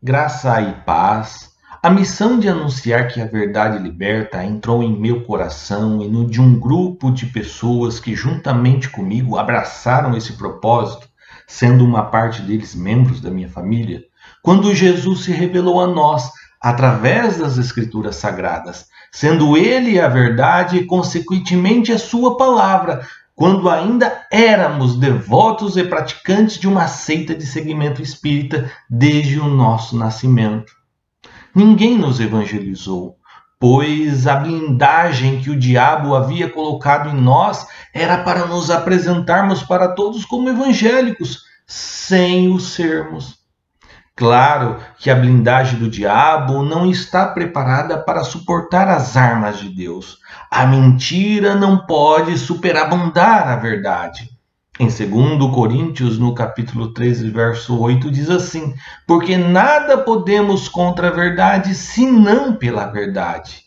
Graça e paz. A missão de anunciar que a verdade liberta entrou em meu coração e no de um grupo de pessoas que juntamente comigo abraçaram esse propósito, sendo uma parte deles membros da minha família, quando Jesus se revelou a nós através das Escrituras Sagradas, sendo Ele a verdade e, consequentemente, a Sua palavra, quando ainda éramos devotos e praticantes de uma seita de segmento espírita desde o nosso nascimento. Ninguém nos evangelizou, pois a blindagem que o diabo havia colocado em nós era para nos apresentarmos para todos como evangélicos, sem o sermos. Claro que a blindagem do diabo não está preparada para suportar as armas de Deus. A mentira não pode superabundar a verdade. Em 2 Coríntios, no capítulo 13, verso 8, diz assim: porque nada podemos contra a verdade, senão pela verdade.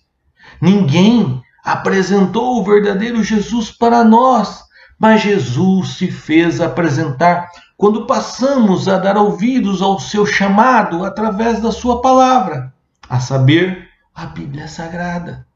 Ninguém apresentou o verdadeiro Jesus para nós, mas Jesus se fez apresentar quando passamos a dar ouvidos ao seu chamado através da sua palavra, a saber, a Bíblia Sagrada.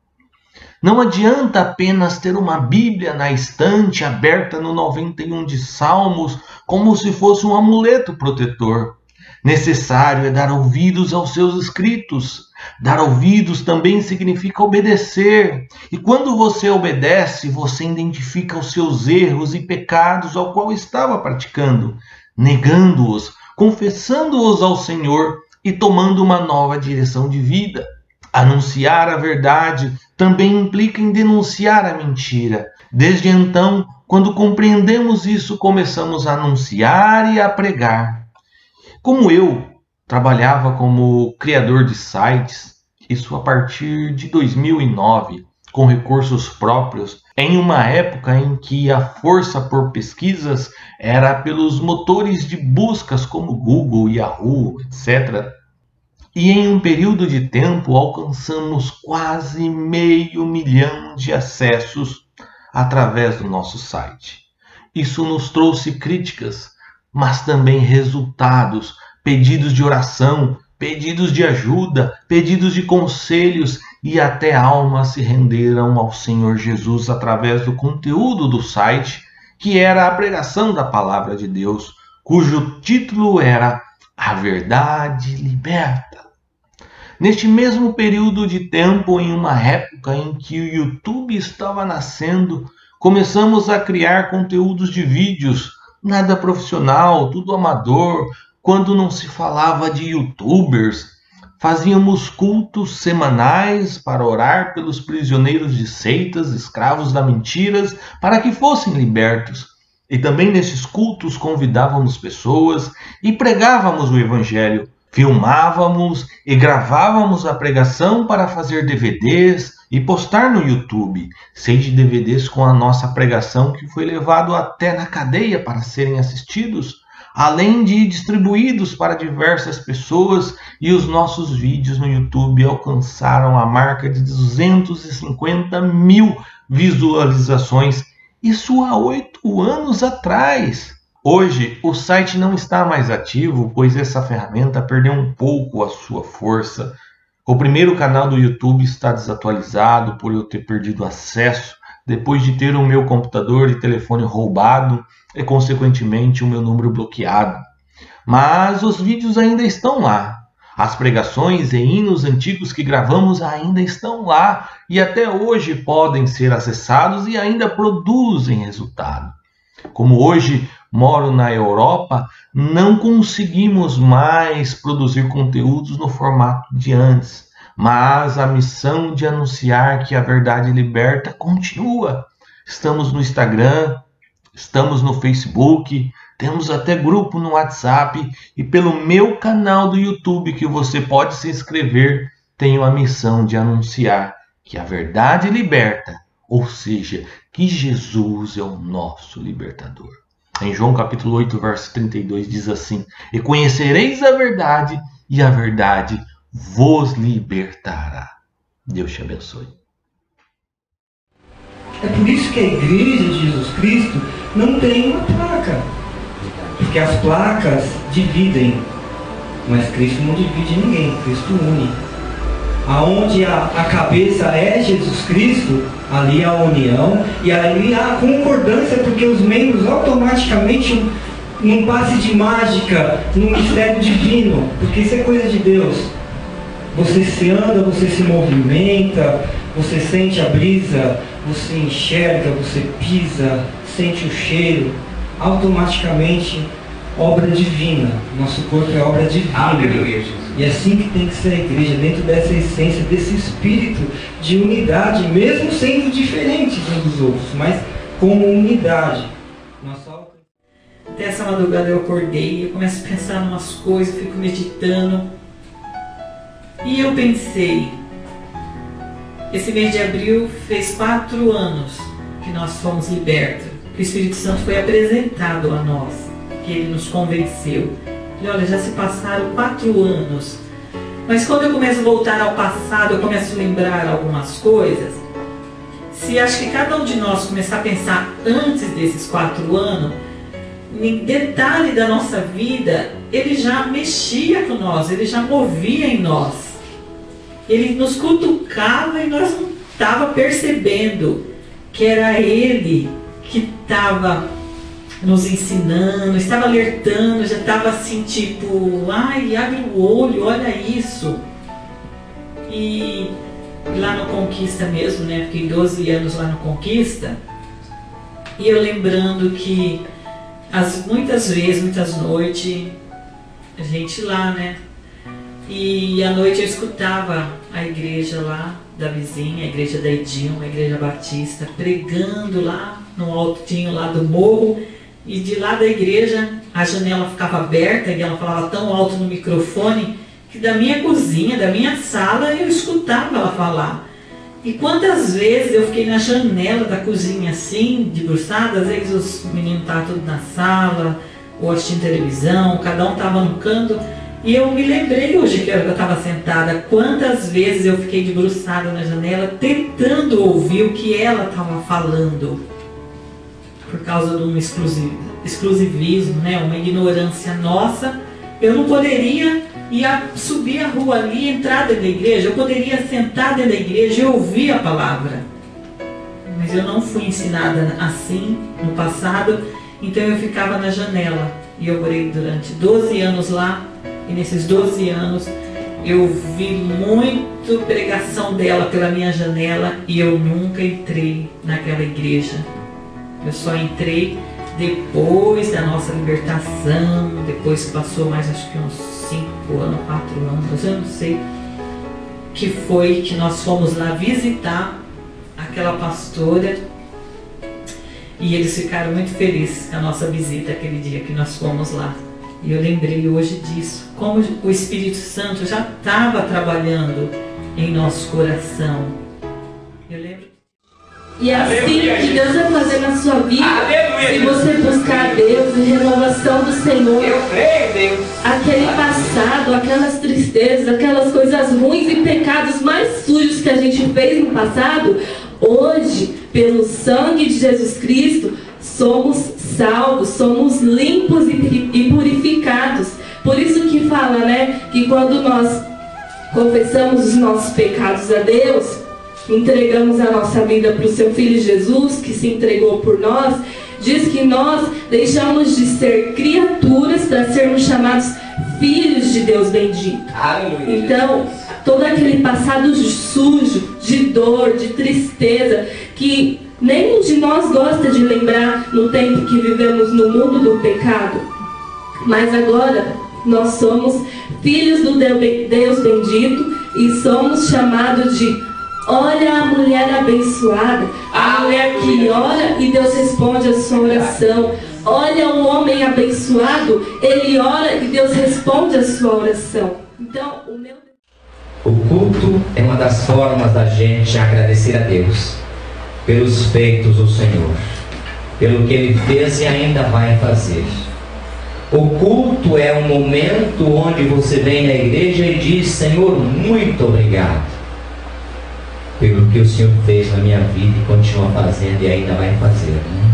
Não adianta apenas ter uma Bíblia na estante aberta no 91 de Salmos, como se fosse um amuleto protetor. Necessário é dar ouvidos aos seus escritos. Dar ouvidos também significa obedecer. E quando você obedece, você identifica os seus erros e pecados ao qual estava praticando, negando-os, confessando-os ao Senhor e tomando uma nova direção de vida. Anunciar a verdade também implica em denunciar a mentira. Desde então, quando compreendemos isso, começamos a anunciar e a pregar. Como eu trabalhava como criador de sites, isso a partir de 2009, com recursos próprios, em uma época em que a força por pesquisas era pelos motores de buscas como Google, Yahoo, etc. E em um período de tempo alcançamos quase 500 mil de acessos através do nosso site. Isso nos trouxe críticas, mas também resultados, pedidos de oração, pedidos de ajuda, pedidos de conselhos e até almas se renderam ao Senhor Jesus através do conteúdo do site, que era a pregação da Palavra de Deus, cujo título era A Verdade Liberta. Neste mesmo período de tempo, em uma época em que o YouTube estava nascendo, começamos a criar conteúdos de vídeos, nada profissional, tudo amador, quando não se falava de youtubers. Fazíamos cultos semanais para orar pelos prisioneiros de seitas, escravos da mentiras, para que fossem libertos. E também nesses cultos convidávamos pessoas e pregávamos o Evangelho. Filmávamos e gravávamos a pregação para fazer DVDs e postar no YouTube. Sei de DVDs com a nossa pregação que foi levado até na cadeia para serem assistidos, além de distribuídos para diversas pessoas, e os nossos vídeos no YouTube alcançaram a marca de 250 mil visualizações. Isso há 8 anos atrás. Hoje, o site não está mais ativo, pois essa ferramenta perdeu um pouco a sua força. O primeiro canal do YouTube está desatualizado por eu ter perdido acesso, depois de ter o meu computador e telefone roubado e, consequentemente, o meu número bloqueado. Mas os vídeos ainda estão lá. As pregações e hinos antigos que gravamos ainda estão lá e até hoje podem ser acessados e ainda produzem resultado. Como hoje moro na Europa, não conseguimos mais produzir conteúdos no formato de antes, mas a missão de anunciar que a verdade liberta continua. Estamos no Instagram, estamos no Facebook, temos até grupo no WhatsApp e pelo meu canal do YouTube, que você pode se inscrever, tenho a missão de anunciar que a verdade liberta, ou seja, que Jesus é o nosso libertador. Em João capítulo 8, verso 32 diz assim: e conhecereis a verdade, e a verdade vos libertará. Deus te abençoe. É por isso que a igreja de Jesus Cristo não tem uma placa. Porque as placas dividem, mas Cristo não divide ninguém, Cristo une. Aonde a cabeça é Jesus Cristo, ali há a união e ali há a concordância, porque os membros automaticamente, num passe de mágica, num mistério divino, porque isso é coisa de Deus. Você se anda, você se movimenta, você sente a brisa, você enxerga, você pisa, sente o cheiro, automaticamente obra divina. Nosso corpo é obra divina. Aleluia, Jesus. E é assim que tem que ser a igreja, dentro dessa essência, desse espírito de unidade, mesmo sendo diferentes uns dos outros, mas como unidade. Até essa madrugada eu acordei, eu começo a pensar em umas coisas, fico meditando. E eu pensei, esse mês de abril fez 4 anos que nós fomos libertos, que o Espírito Santo foi apresentado a nós, que ele nos convenceu. E olha, já se passaram 4 anos. Mas quando eu começo a voltar ao passado, eu começo a lembrar algumas coisas. Se acho que cada um de nós começar a pensar antes desses 4 anos, em detalhe da nossa vida, ele já mexia com nós, ele já movia em nós. Ele nos cutucava e nós não estávamos percebendo que era ele que estava nos ensinando, estava alertando, já estava assim, tipo, ai, abre o olho, olha isso. E lá no Conquista mesmo, né, fiquei 12 anos lá no Conquista, e eu lembrando que muitas vezes, muitas noites, a gente lá, né, e à noite eu escutava a igreja lá da vizinha, a igreja da Edilma, a igreja batista, pregando lá no altinho lá do morro. E de lá da igreja, a janela ficava aberta e ela falava tão alto no microfone que da minha cozinha, da minha sala, eu escutava ela falar. E quantas vezes eu fiquei na janela da cozinha assim, debruçada, às vezes os meninos estavam todos na sala, ou assistindo televisão, cada um estava no canto. E eu me lembrei hoje que eu estava sentada, quantas vezes eu fiquei debruçada na janela, tentando ouvir o que ela estava falando. Por causa de um exclusivismo, né? Uma ignorância nossa, eu não poderia subir a rua ali, entrar dentro da igreja, eu poderia sentar dentro da igreja e ouvir a palavra. Mas eu não fui ensinada assim no passado, então eu ficava na janela. E eu morei durante 12 anos lá, e nesses 12 anos eu vi muito pregação dela pela minha janela e eu nunca entrei naquela igreja. Eu só entrei depois da nossa libertação, depois que passou mais acho que uns 5 anos, 4 anos, eu não sei, que foi que nós fomos lá visitar aquela pastora e eles ficaram muito felizes com a nossa visita aquele dia que nós fomos lá. E eu lembrei hoje disso, como o Espírito Santo já estava trabalhando em nosso coração. Eu lembro. E é assim que Deus vai fazer na sua vida. Se você buscar Deus e renovação do Senhor. Eu creio, Deus. Aquele passado, aquelas tristezas, aquelas coisas ruins e pecados mais sujos que a gente fez no passado, hoje, pelo sangue de Jesus Cristo, somos salvos, somos limpos e purificados. Por isso que fala, né, que quando nós confessamos os nossos pecados a Deus, entregamos a nossa vida para o seu Filho Jesus, que se entregou por nós, diz que nós deixamos de ser criaturas para sermos chamados filhos de Deus bendito. Aleluia. Então, todo aquele passado sujo, de dor, de tristeza, que nenhum de nós gosta de lembrar no tempo que vivemos no mundo do pecado. Mas agora, nós somos filhos do Deus bendito e somos chamados de: olha a mulher abençoada, a mulher que ora e Deus responde a sua oração. Olha o homem abençoado, ele ora e Deus responde a sua oração. Então, o culto é uma das formas da gente agradecer a Deus pelos feitos do Senhor, pelo que Ele fez e ainda vai fazer. O culto é um momento onde você vem na igreja e diz: Senhor, muito obrigado. pelo que o Senhor fez na minha vida e continua fazendo e ainda vai fazer, né?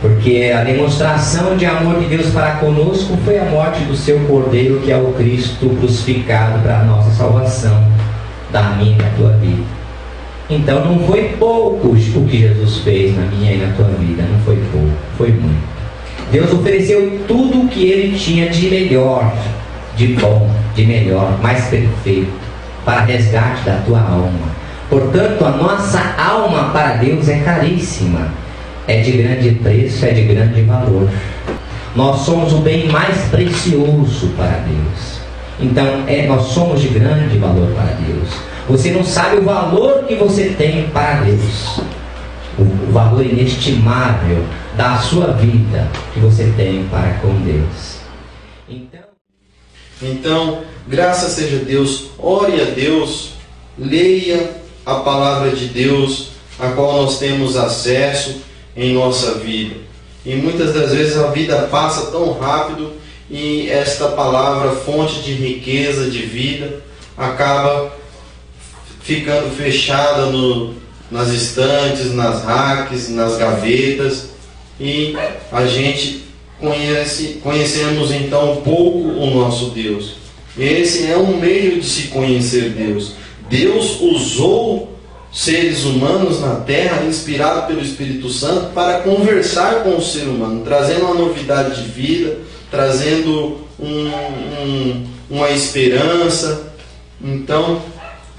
Porque a demonstração de amor de Deus para conosco foi a morte do seu Cordeiro, que é o Cristo crucificado para a nossa salvação, da minha e da tua vida. Então não foi pouco o que Jesus fez na minha e na tua vida, não foi pouco, foi muito. Deus ofereceu tudo o que Ele tinha de melhor, de bom, de melhor, mais perfeito, para resgate da tua alma. Portanto, a nossa alma para Deus é caríssima, é de grande preço, é de grande valor. Nós somos o bem mais precioso para Deus. Então, nós somos de grande valor para Deus. Você não sabe o valor que você tem para Deus, o valor inestimável da sua vida que você tem para com Deus. Então, graças seja a Deus, ore a Deus, leia a palavra de Deus, a qual nós temos acesso em nossa vida. E muitas das vezes a vida passa tão rápido e esta palavra, fonte de riqueza, de vida, acaba ficando fechada nas estantes, nas racks, nas gavetas, e a gente conhecemos então pouco o nosso Deus. Esse é um meio de se conhecer Deus. Deus usou seres humanos na terra, inspirado pelo Espírito Santo, para conversar com o ser humano, trazendo uma novidade de vida, trazendo uma esperança. Então,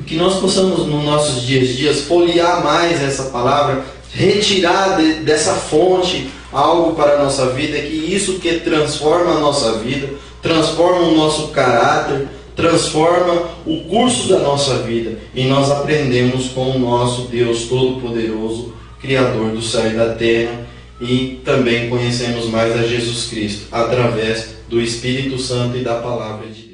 que nós possamos nos nossos dias folhear mais essa palavra, retirar dessa fonte algo para a nossa vida, que isso que transforma a nossa vida, transforma o nosso caráter, transforma o curso da nossa vida, e nós aprendemos com o nosso Deus Todo-Poderoso, Criador do céu e da terra, e também conhecemos mais a Jesus Cristo através do Espírito Santo e da Palavra de Deus.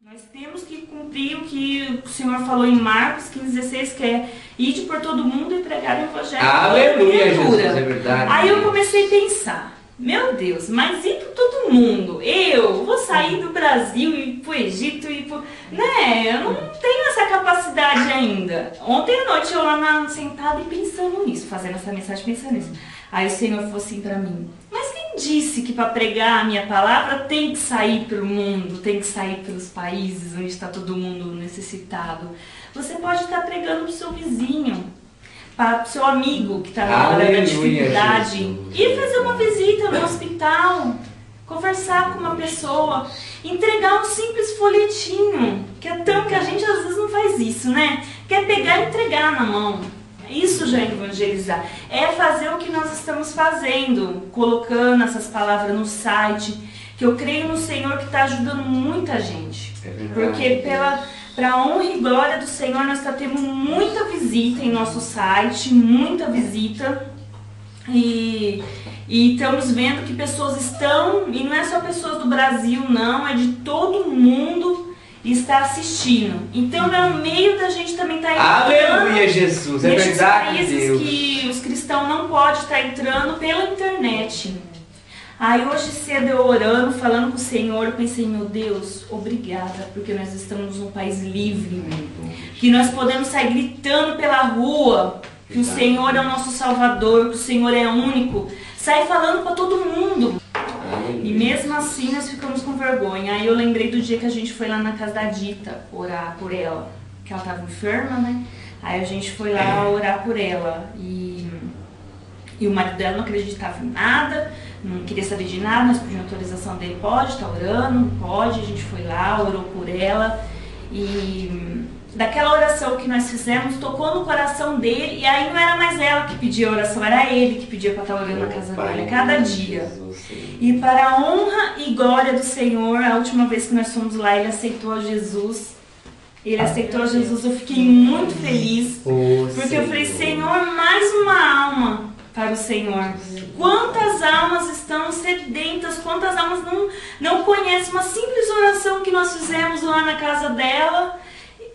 Nós temos que cumprir o que o Senhor falou em Marcos 15,16, que é ide por todo mundo e pregar o Evangelho. Aleluia, Jesus, é verdade. Aí eu comecei a pensar, meu Deus, mas e por todo mundo? Eu vou sair do Brasil e ir pro Egito e pro... Né? Eu não tenho essa capacidade ainda. Ontem à noite eu lá sentada e pensando nisso, fazendo essa mensagem, pensando nisso. Aí o Senhor falou assim pra mim, mas quem disse que para pregar a minha palavra tem que sair pelo mundo, tem que sair pelos países onde está todo mundo necessitado? Você pode estar pregando pro seu vizinho, para o seu amigo que está na hora da dificuldade, ir fazer uma visita no hospital, conversar com uma pessoa, entregar um simples folhetinho, que é tão que a gente às vezes não faz isso, né? Quer pegar e entregar na mão. Isso já é evangelizar. É fazer o que nós estamos fazendo, colocando essas palavras no site, que eu creio no Senhor que está ajudando muita gente. Porque para a honra e glória do Senhor, nós estamos tendo muita visita em nosso site, muita visita. E estamos vendo que pessoas estão, e não é só pessoas do Brasil não, é de todo mundo está assistindo. Então é um meio da gente também estar entrando. Aleluia, Jesus, é nesses verdade, países Deus. que os cristãos não podem estar entrando pela internet. Aí hoje cedo eu orando, falando com o Senhor, eu pensei, meu Deus, obrigada, porque nós estamos num país livre, que nós podemos sair gritando pela rua, que o Senhor é o nosso Salvador, que o Senhor é único, sai falando para todo mundo. E mesmo assim nós ficamos com vergonha. Aí eu lembrei do dia que a gente foi lá na casa da Dita orar por ela, que ela estava enferma, né? Aí a gente foi lá orar por ela e o marido dela não acreditava em nada, não queria saber de nada, nós pedimos autorização dele, pode estar orando, pode, a gente foi lá, orou por ela e daquela oração que nós fizemos, tocou no coração dele, e aí não era mais ela que pedia a oração, era ele que pedia para estar orando na casa dele, cada dia. E para a honra e glória do Senhor, a última vez que nós fomos lá, ele aceitou Jesus. Ele aceitou Jesus, eu fiquei muito feliz, porque eu falei, Senhor, mais uma alma para o Senhor. Quantas almas estão sedentas, quantas almas não conhecem uma simples oração que nós fizemos lá na casa dela.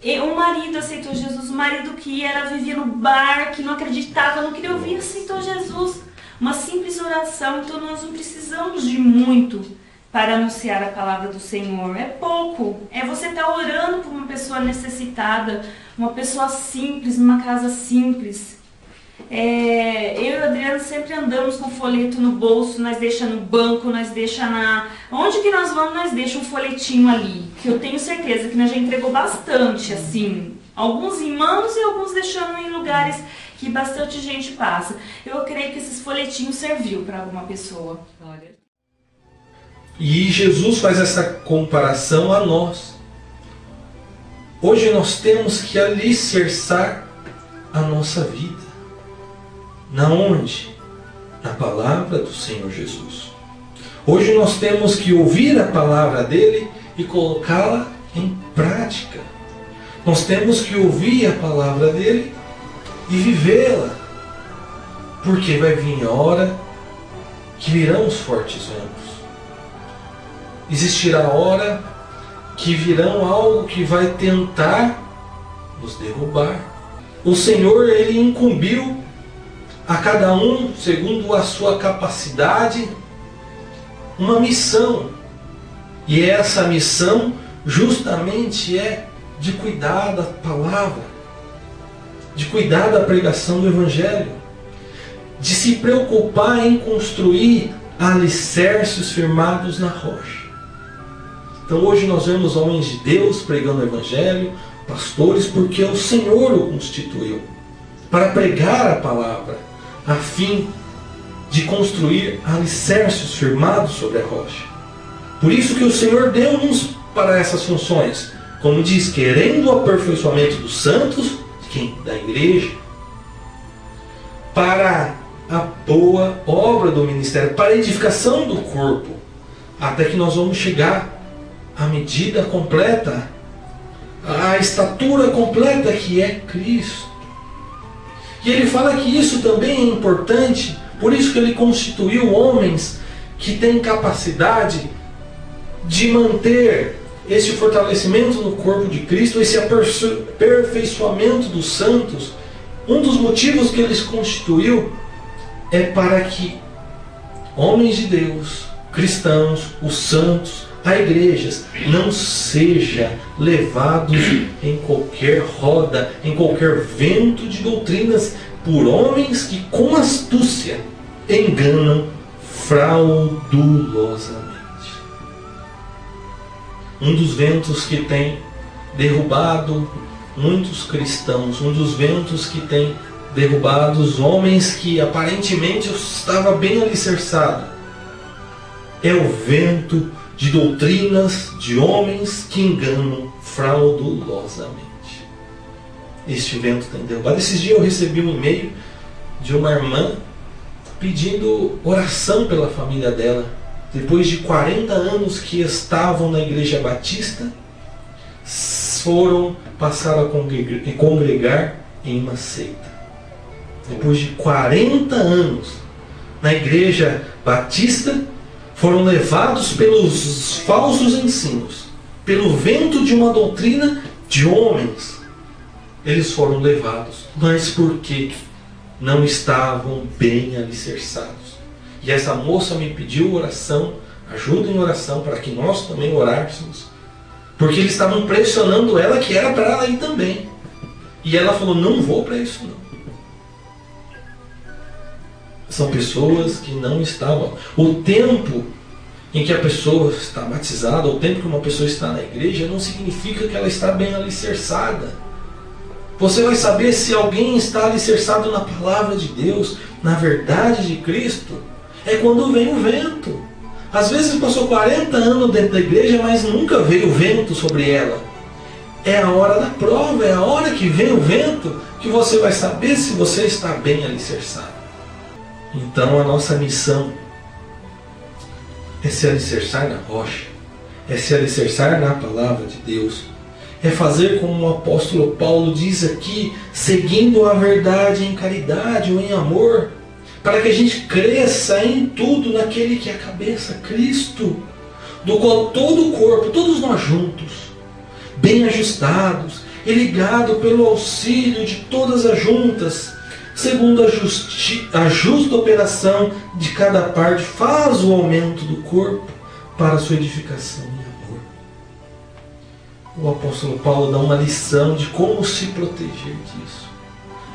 E o marido aceitou Jesus, o marido que vivia no bar, que não acreditava, não queria ouvir, aceitou Jesus. Uma simples oração, então nós não precisamos de muito para anunciar a palavra do Senhor. É pouco. É você estar orando por uma pessoa necessitada, uma pessoa simples, numa casa simples. Eu e o Adriano sempre andamos com folheto no bolso, nós deixa no banco, nós deixa na... Onde que nós vamos, nós deixa um folhetinho ali, que eu tenho certeza que nós já entregou bastante, assim. Alguns em mãos e alguns deixando em lugares que bastante gente passa. Eu creio que esses folhetinhos serviu para alguma pessoa. E Jesus faz essa comparação a nós. Hoje nós temos que alicerçar a nossa vida. Na onde? Na palavra do Senhor Jesus. Hoje nós temos que ouvir a palavra dele e colocá-la em prática. Nós temos que ouvir a palavra dele e vivê-la. Porque vai vir a hora que virão os fortes ventos. Existirá a hora que virão algo que vai tentar nos derrubar. O Senhor, ele incumbiu a cada um, segundo a sua capacidade, uma missão. E essa missão justamente é de cuidar da palavra, de cuidar da pregação do Evangelho, de se preocupar em construir alicerces firmados na rocha. Então hoje nós vemos homens de Deus pregando o Evangelho, pastores, porque o Senhor o constituiu para pregar a palavra, a fim de construir alicerces firmados sobre a rocha. Por isso que o Senhor deu-nos para essas funções, como diz, querendo o aperfeiçoamento dos santos, da igreja, para a boa obra do ministério, para a edificação do corpo, até que nós vamos chegar à medida completa, à estatura completa que é Cristo. E ele fala que isso também é importante, por isso que ele constituiu homens que têm capacidade de manter esse fortalecimento no corpo de Cristo, esse aperfeiçoamento dos santos. Um dos motivos que ele constituiu é para que homens de Deus, cristãos, os santos, a igrejas, não seja levados em qualquer roda, em qualquer vento de doutrinas por homens que com astúcia enganam fraudulosamente. Um dos ventos que tem derrubado muitos cristãos, um dos ventos que tem derrubado os homens que aparentemente estava bem alicerçado, é o vento de doutrinas de homens que enganam fraudulosamente. Este vento tem derrubado. Esses dias eu recebi um e-mail de uma irmã pedindo oração pela família dela. Depois de 40 anos que estavam na igreja batista, passaram a congregar em uma seita. Depois de 40 anos na igreja batista, foram levados pelos falsos ensinos, pelo vento de uma doutrina de homens. Eles foram levados, mas porque não estavam bem alicerçados. E essa moça me pediu oração, ajuda em oração, para que nós também orássemos, porque eles estavam pressionando ela, que era para ela ir também. E ela falou, não vou para isso não. São pessoas que não estavam. O tempo em que a pessoa está batizada, o tempo que uma pessoa está na igreja, não significa que ela está bem alicerçada. Você vai saber se alguém está alicerçado na palavra de Deus, na verdade de Cristo, é quando vem o vento. Às vezes passou 40 anos dentro da igreja, mas nunca veio o vento sobre ela. É a hora da prova, é a hora que vem o vento, que você vai saber se você está bem alicerçado. Então a nossa missão é se alicerçar na rocha, é se alicerçar na palavra de Deus, é fazer como o apóstolo Paulo diz aqui, seguindo a verdade em caridade ou em amor, para que a gente cresça em tudo naquele que é a cabeça, Cristo, do qual todo o corpo, todos nós juntos, bem ajustados e ligados pelo auxílio de todas as juntas, segundo a justa operação de cada parte, faz o aumento do corpo para a sua edificação em amor. O apóstolo Paulo dá uma lição de como se proteger disso.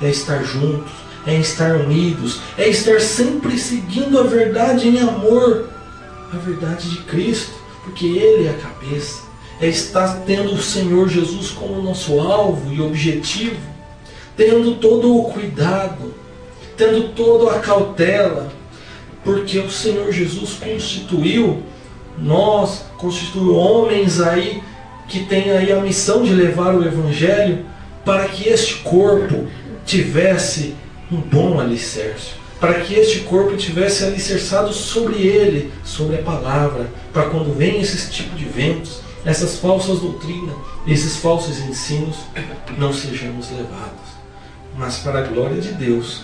É estar juntos, é estar unidos, é estar sempre seguindo a verdade em amor, a verdade de Cristo, porque Ele é a cabeça. É estar tendo o Senhor Jesus como nosso alvo e objetivo, tendo todo o cuidado, tendo toda a cautela, porque o Senhor Jesus constituiu homens aí que têm aí a missão de levar o Evangelho para que este corpo tivesse um bom alicerce, para que este corpo tivesse alicerçado sobre ele, sobre a palavra, para quando vem esse tipo de ventos, essas falsas doutrinas, esses falsos ensinos, não sejamos levados. Mas para a glória de Deus,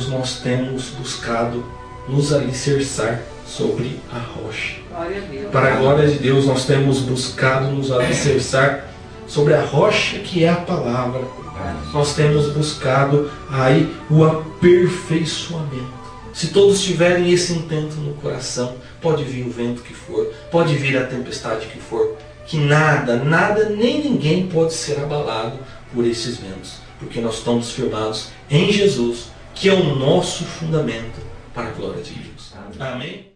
nós temos buscado nos alicerçar sobre a rocha. Para a glória de Deus, nós temos buscado nos alicerçar sobre a rocha que é a palavra. Nós temos buscado aí o aperfeiçoamento. Se todos tiverem esse intento no coração, pode vir o vento que for, pode vir a tempestade que for, que nada, nem ninguém pode ser abalado por esses ventos, porque nós estamos firmados em Jesus, que é o nosso fundamento para a glória de Deus. Amém?